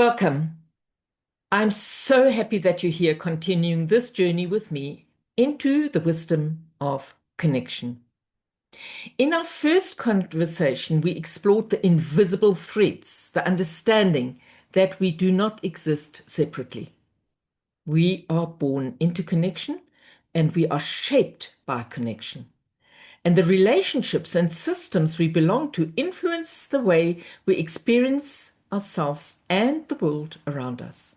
Welcome. I'm so happy that you're here continuing this journey with me into the wisdom of connection. In our first conversation, we explored the invisible threads, the understanding that we do not exist separately. We are born into connection and we are shaped by connection. And the relationships and systems we belong to influence the way we experience ourselves and the world around us.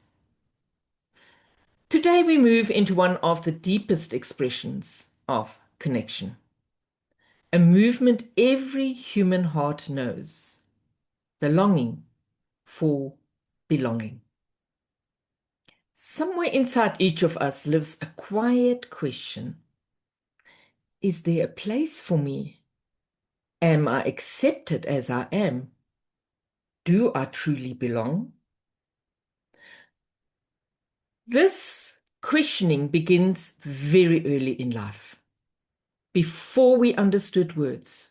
Today we move into one of the deepest expressions of connection, a movement every human heart knows, the longing for belonging. Somewhere inside each of us lives a quiet question. Is there a place for me? Am I accepted as I am? Do I truly belong? This questioning begins very early in life, before we understood words,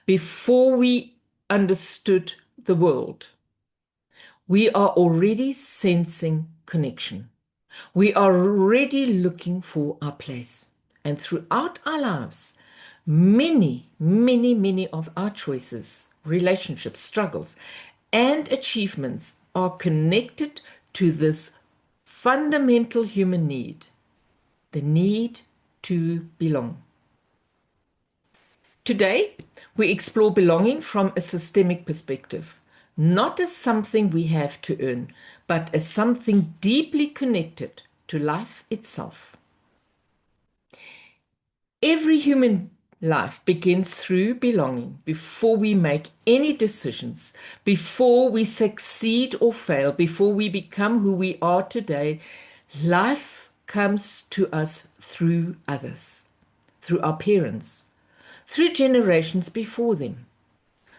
before we understood the world. We are already sensing connection. We are already looking for our place. And throughout our lives, many of our choices, relationships, struggles, and achievements are connected to this fundamental human need, the need to belong. Today, we explore belonging from a systemic perspective, not as something we have to earn, but as something deeply connected to life itself. Every human life begins through belonging. Before we make any decisions, before we succeed or fail, before we become who we are today, life comes to us through others, through our parents, through generations before them,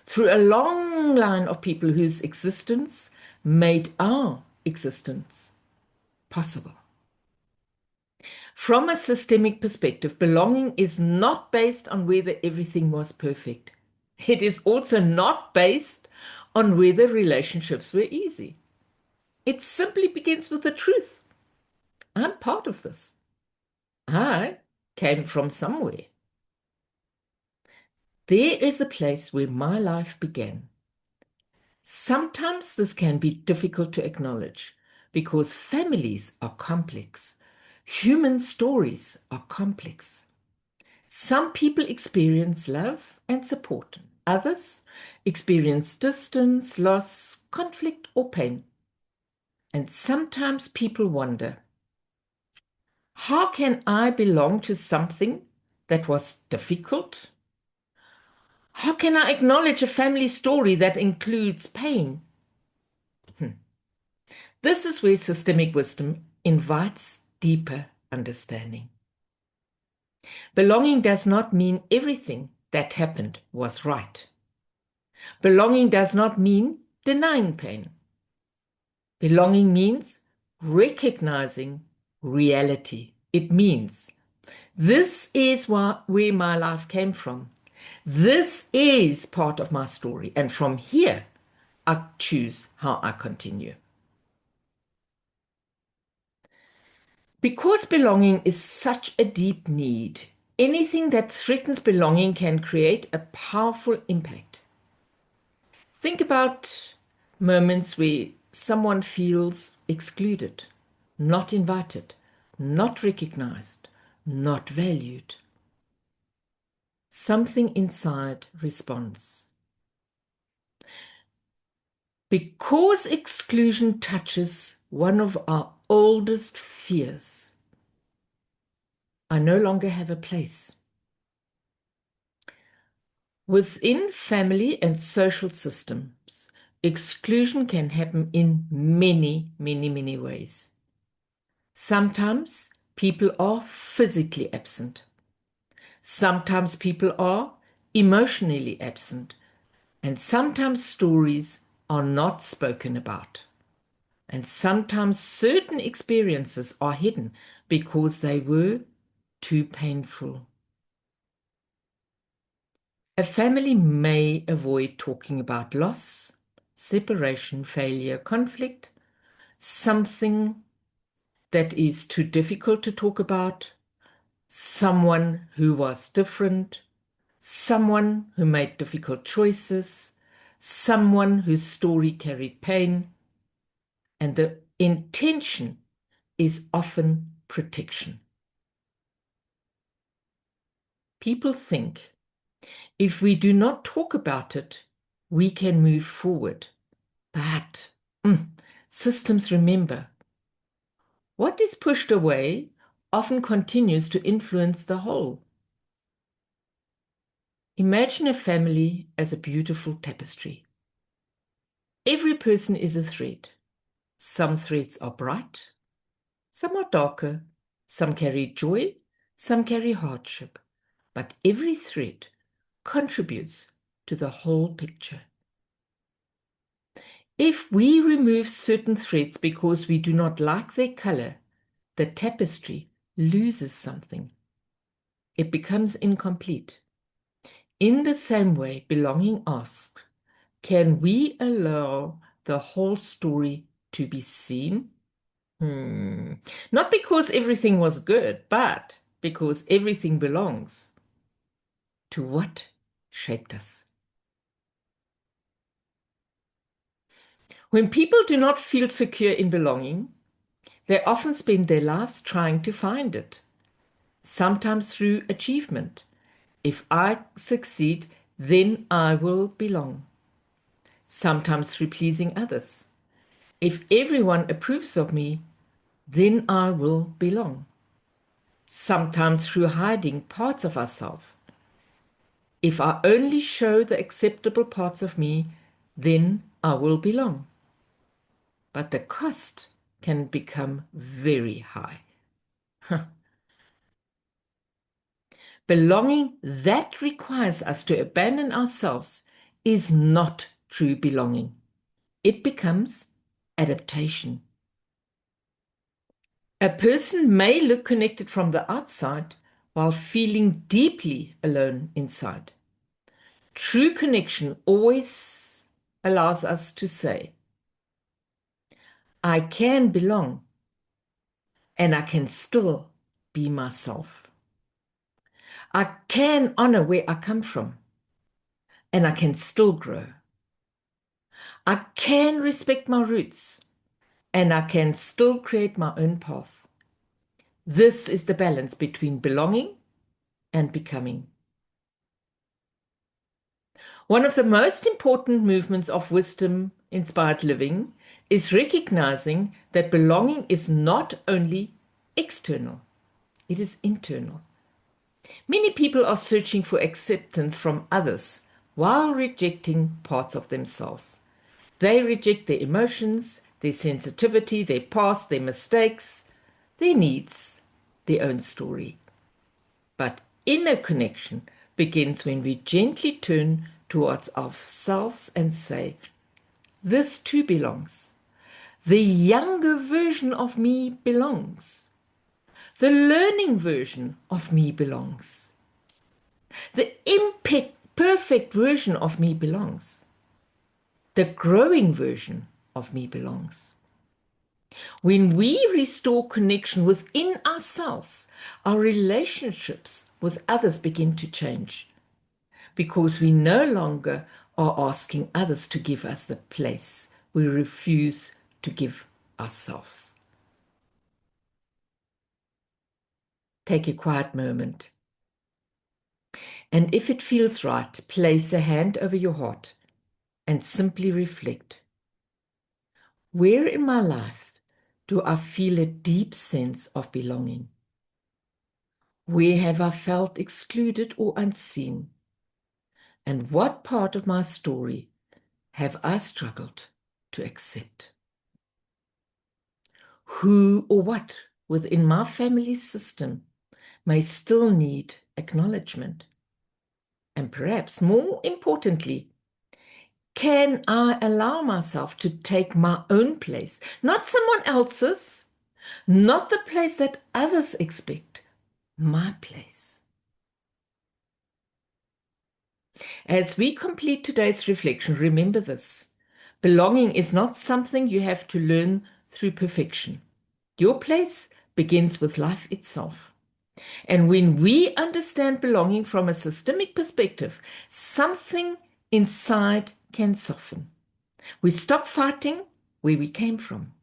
through a long line of people whose existence made our existence possible. From a systemic perspective, belonging is not based on whether everything was perfect. It is also not based on whether relationships were easy. It simply begins with the truth. I'm part of this. I came from somewhere. There is a place where my life began. Sometimes this can be difficult to acknowledge because families are complex. Human stories are complex. Some people experience love and support. Others experience distance, loss, conflict, or pain. And sometimes people wonder, how can I belong to something that was difficult? How can I acknowledge a family story that includes pain? This is where systemic wisdom invites deeper understanding. Belonging does not mean everything that happened was right. Belonging does not mean denying pain. Belonging means recognizing reality. It means this is where my life came from. This is part of my story. And from here, I choose how I continue. Because belonging is such a deep need, anything that threatens belonging can create a powerful impact. Think about moments where someone feels excluded, not invited, not recognized, not valued. Something inside responds. Because exclusion touches one of our oldest fears, I no longer have a place. Within family and social systems, exclusion can happen in many ways. Sometimes people are physically absent. Sometimes people are emotionally absent. And sometimes stories are not spoken about. And sometimes certain experiences are hidden because they were too painful. A family may avoid talking about loss, separation, failure, conflict, something that is too difficult to talk about, someone who was different, someone who made difficult choices, someone whose story carried pain, and the intention is often protection. People think if we do not talk about it, we can move forward. But systems remember, what is pushed away often continues to influence the whole. Imagine a family as a beautiful tapestry. Every person is a thread. Some threads are bright, some are darker, some carry joy, some carry hardship, but every thread contributes to the whole picture. If we remove certain threads because we do not like their color, the tapestry loses something. It becomes incomplete. In the same way, belonging asks, can we allow the whole story to be seen? Not because everything was good, but because everything belongs to what shaped us. When people do not feel secure in belonging, they often spend their lives trying to find it, sometimes through achievement. If I succeed, then I will belong. Sometimes through pleasing others. If everyone approves of me, then I will belong. Sometimes through hiding parts of ourselves. If I only show the acceptable parts of me, then I will belong. But the cost can become very high. Belonging that requires us to abandon ourselves is not true belonging. It becomes adaptation. A person may look connected from the outside while feeling deeply alone inside. True connection always allows us to say, I can belong and I can still be myself. I can honor where I come from and I can still grow. I can respect my roots and I can still create my own path. This is the balance between belonging and becoming. One of the most important movements of wisdom-inspired living is recognizing that belonging is not only external, it is internal. Many people are searching for acceptance from others while rejecting parts of themselves. They reject their emotions, their sensitivity, their past, their mistakes, their needs, their own story. But inner connection begins when we gently turn towards ourselves and say, this too belongs. The younger version of me belongs. The learning version of me belongs. The imperfect version of me belongs. The growing version of me belongs. When we restore connection within ourselves, our relationships with others begin to change because we no longer are asking others to give us the place we refuse to give ourselves. Take a quiet moment. And if it feels right, place a hand over your heart and simply reflect. Where in my life do I feel a deep sense of belonging? Where have I felt excluded or unseen? And what part of my story have I struggled to accept? Who or what within my family system may still need acknowledgement? And perhaps more importantly, can I allow myself to take my own place, not someone else's, not the place that others expect, my place? As we complete today's reflection, remember this. Belonging is not something you have to learn through perfection. Your place begins with life itself. And when we understand belonging from a systemic perspective, something inside can soften. We stop fighting where we came from.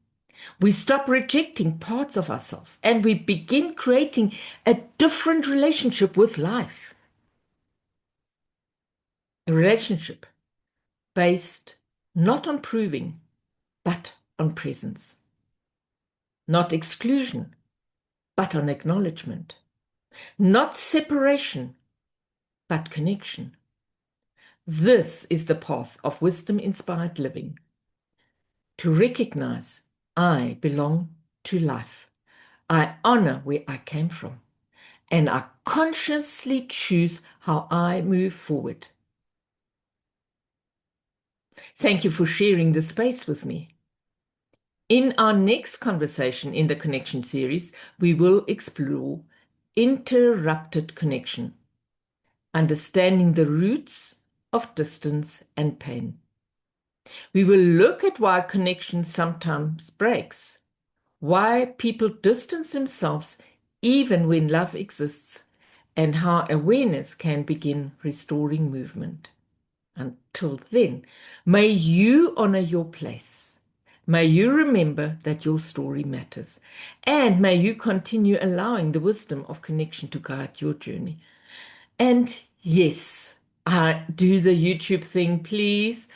We stop rejecting parts of ourselves and we begin creating a different relationship with life. A relationship based not on proving, but on presence. Not exclusion, but on acknowledgement. Not separation, but connection. This is the path of wisdom-inspired living. To recognize I belong to life. I honor where I came from. And I consciously choose how I move forward. Thank you for sharing this space with me. In our next conversation in the Connection series, we will explore interrupted connection, understanding the roots of distance and pain. We will look at why connection sometimes breaks, why people distance themselves even when love exists, and how awareness can begin restoring movement. Until then, may you honor your place. May you remember that your story matters. And may you continue allowing the wisdom of connection to guide your journey. And yes, do the YouTube thing, please.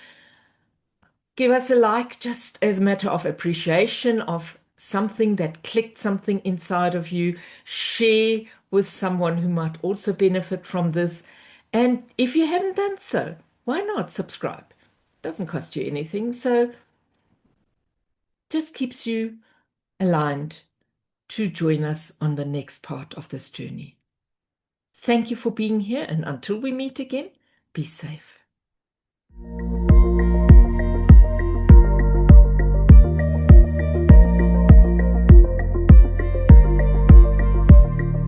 Give us a like just as a matter of appreciation of something that clicked something inside of you. Share with someone who might also benefit from this. And if you haven't done so, why not subscribe? Doesn't cost you anything, so just keeps you aligned to join us on the next part of this journey. Thank you for being here, and until we meet again, be safe.